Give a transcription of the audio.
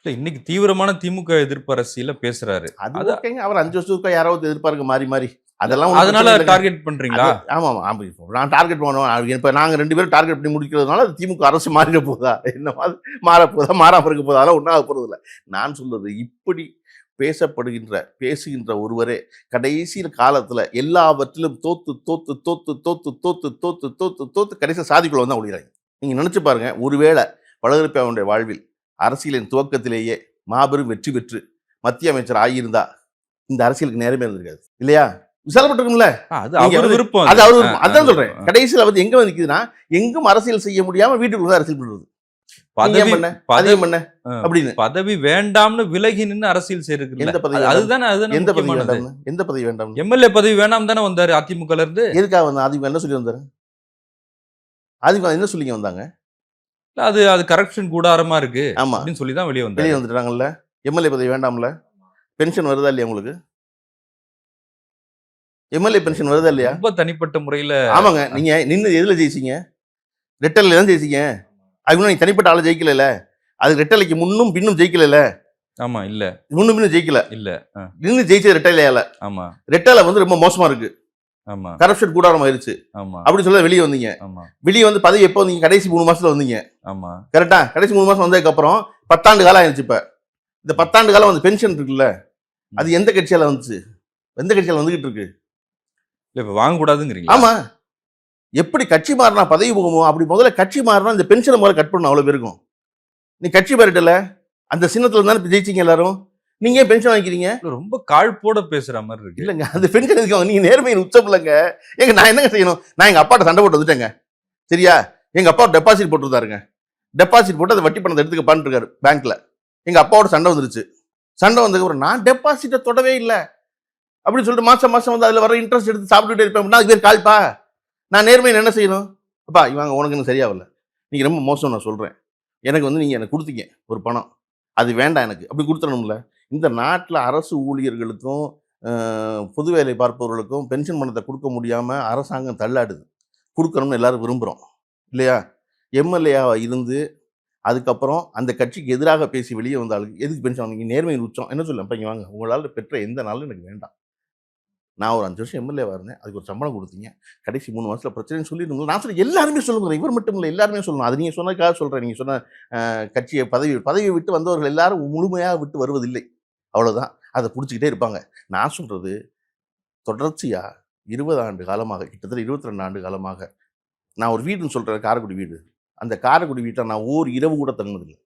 இல்ல இன்னைக்கு தீவிரமான திமுக எதிர்ப்பு அரசியல பேசுறாரு. அது அத ஓகேங்க. அவர் 5 வருஷத்துக்கு யாராவது எதிர்ப்பாருங்க மாறி, மாறி. அதெல்லாம் ஒண்ணும் அதனால பிரச்சனை இல்லங்க. டார்கெட் பண்றீங்களா? அது ஆமாமா. இப்போ நான் டார்கெட் பண்ணுவேன். இப்ப நாங்க 2 பேரும் டார்கெட் பண்ணி முடிக்கிறதுனால, அது திமுக அரசு மாறிட போதா? என்னமாது மாறப்போதா? மாறாம இருக்க போதா? அதெல்லாம் ஒண்ணும் ஆகப் போறதில்ல. நான் சொல்றது இப்படி பேசுகின்ற ஒருவரே கடைசியில காலத்துல எல்லாவற்றிலும் தோத்து, தோத்து, தோத்து, தோத்து, தோத்து, தோத்து, தோத்து, தோத்து கடைசியா சாதிக்குள்ள வந்து ஒழிகிறாங்க. நீங்க நினைச்சு பாருங்க. ஒருவேளை பழனிசாமியுடைய வாழ்வில் அரசியலின் துவக்கத்திலேயே மாபெரும் வெற்றி பெற்று மத்திய அமைச்சர் ஆகியிருந்தா, இந்த அரசியலுக்கு நேரமே இருந்திருக்காது. இல்லையா? விசாலப்பட்டிருக்கும்ல. அது நீங்க அவரு வந்து விருப்பம் அது அது. அவரு அ, விருப்பம். அது அதான் சொல்றேன். விருப்பம். கடைசியில வந்து எங்க வந்து நிக்குதுன்னா, எங்கும் அரசியல் செய்ய முடியாம வீட்டுக்குள்ள அரசியல் பண்றது. நீ ஏன் பதவி பண்ண? அது பதவி ஏன் பண்ண? அ அப்படின்னு. பதவி வேண்டாம்னு விலகி நின்னு அரசியல் செய்றதுக்குல்ல. எந்த பதவி அதுதானே அதுதானே எந்த பதவி முக்கியமானது. வேண்டாம்னு? எந்த பதவி வேண்டாம்னு? எம்எல்ஏ பதவி வேணாம்னு தானே வந்தாரு அதிமுகல இருந்து. எதுக்காக வந்தாங்க? அதிமுக என்ன சொல்லி வந்தாரு? அதிமுக என்ன சொல்லிங்க வந்தாங்க? இல்ல அது கரப்ஷன் கூடாரமா இருக்கு ஆமா. அப்படின்னு சொல்லி தான் வெளிய வெளிய வந்தாரு. வந்துட்டாங்கல்ல. எம்எல்ஏ பதவி வேண்டாம்ல? பென்ஷன் வருதா இல்லையா உங்களுக்கு? எம்எல்ஏ பென்ஷன் வருதா இல்லையா? ரொம்ப தனிப்பட்ட முறையில ஆமாங்க. நீங்க நின்னு எதுல ஜெயிச்சீங்க? ரெட்டலைல தான் ஜெயிச்சீங்க. அதுக்கு முன்னாடி நீங்க தனிப்பட்ட ஆளா ஜெயிக்கலல்ல. அது ரெட்டலைக்கு முன்னும் பின்னும் ஜெயிக்கலல்ல. ஆமா இல்ல. முன்னும் பின்னும் ஜெயிக்கல. இல்ல. நின்னு ஜெயிச்சது ரெட்டலையால. ஆமா. ரெட்டலை வந்து ரொம்ப மோசமா இருக்கு. ஆமா. கரப்ஷன் கூடாரம் ஆயிருச்சு. ஆமா. அப்படி சொல்ல வெளிய வந்தீங்க. ஆமா. வெளிய வந்து பதவி எப்போ வந்தீங்க? கடைசி 3 மாசத்துல வந்தீங்க. ஆமா. கரெக்ட்டா? கடைசி 3 மாசம் வந்ததுக்கு அப்புறம் 10 ஆண்டு காலம் ஆயிருச்சு இப்ப. இந்த 10 ஆண்டு காலம் வந்து பென்ஷன் இருக்குல்ல. அது எந்த கட்சியால வந்துச்சு? எந்த கட்சியால வந்துகிட்டு இருக்கு? இல்ல இப்ப வாங்க கூடாதுங்கிறீங்களா? ஆமா. எப்படி கட்சி மாறினா பதவி போகுமோ, அப்படி முதல்ல கட்சி மாறினா இந்த பென்ஷனை முதல்ல கட் பண்ணணும் அவ்வளவு பேருக்கும். நீ கட்சி மாறிட்டல. அந்த சின்னத்துல தானே ஜெயிச்சீங்க எல்லாரும். நீங்க ஏன் பென்ஷன் வாங்கிக்கிறீங்க? ரொம்ப காழ்ப்போட பேசுற மாதிரி இருக்கு. இல்லங்க. அந்த பென்ஷன் எதுக்கு நீங்க நேர்மையின் உச்சம் இல்லங்க. ஏங்க நான் என்னங்க செய்யணும்? நான் எங்க அப்பாட்ட சண்டை போட்டு வந்துட்டேங்க. சரியா? எங்க அப்பா டெபாசிட் போட்டுருந்தாருங்க. டெபாசிட் போட்டு அந்த வட்டி பணத்தை எடுத்துக்கப்பான்னு இருக்காரு பேங்க்ல. எங்க அப்பாவோட சண்டை வந்துருச்சு. சண்டை வந்ததுக்கு அப்புறம் நான் டெபாசிட்டை தொடவே இல்லை அப்படின்னு சொல்லிட்டு மாசம் மாசம் வந்து அதுல வர இன்ட்ரெஸ்ட் எடுத்து சாப்பிட்டுட்டே இருப்பேன் அப்படின்னா அது பேர் கால்ப்பா. நான் நேர்மையை என்ன செய்யணும்? அப்பா இவங்க உனக்கு இன்னும் சரியாகல. நீங்க ரொம்ப மோசம் நான் சொல்றேன். எனக்கு வந்து நீங்க எனக்கு கொடுத்தீங்க ஒரு பணம். அது வேண்டாம் எனக்கு. அப்படி கொடுத்துடணும்ல. இந்த நாட்டில் அரசு ஊழியர்களுக்கும் பொது வேலை பார்ப்பவர்களுக்கும் பென்ஷன் பணத்தை கொடுக்க முடியாம அரசாங்கம் தள்ளாடுது. கொடுக்கணும்னு எல்லாரும் விரும்புகிறோம் இல்லையா? எம்எல்ஏவா இருந்து அதுக்கப்புறம் அந்த கட்சிக்கு எதிராக பேசி வெளியே வந்த ஆளுக்கு எதுக்கு பென்ஷன் வாங்க? நேர்மையின் உச்சம் என்ன சொல்ல இங்கே வாங்க உங்களால் பெற்ற எந்த நாளும் எனக்கு வேண்டாம். நான் ஒரு 5 வருஷம் எம்எல்ஏவா இருந்தேன். அதுக்கு ஒரு சம்பளம் கொடுத்தீங்க. கடைசி 3 மாசத்துல பிரச்சனைன்னு சொல்லிடுங்க. நான் சொல்ல எல்லாருமே சொல்லுங்க. இவர் மட்டும் இல்லை எல்லாருமே சொல்லணும். அது நீங்க சொன்னதுக்காக சொல்றேன். நீங்க சொன்ன கட்சியை பதவியை விட்டு வந்தவர்கள் எல்லாரும் முழுமையாக விட்டு வருவதில்லை. அவ்வளவுதான். அதை பிடிச்சிக்கிட்டே இருப்பாங்க. நான் சொல்றது தொடர்ச்சியா 20 ஆண்டு காலமாக கிட்டத்தட்ட 22 ஆண்டு காலமாக நான் ஒரு வீடுன்னு சொல்றேன் காரைக்குடி வீடு. அந்த காரைக்குடி வீட்டை நான் ஓர் இரவு கூட தங்கினதில்லை.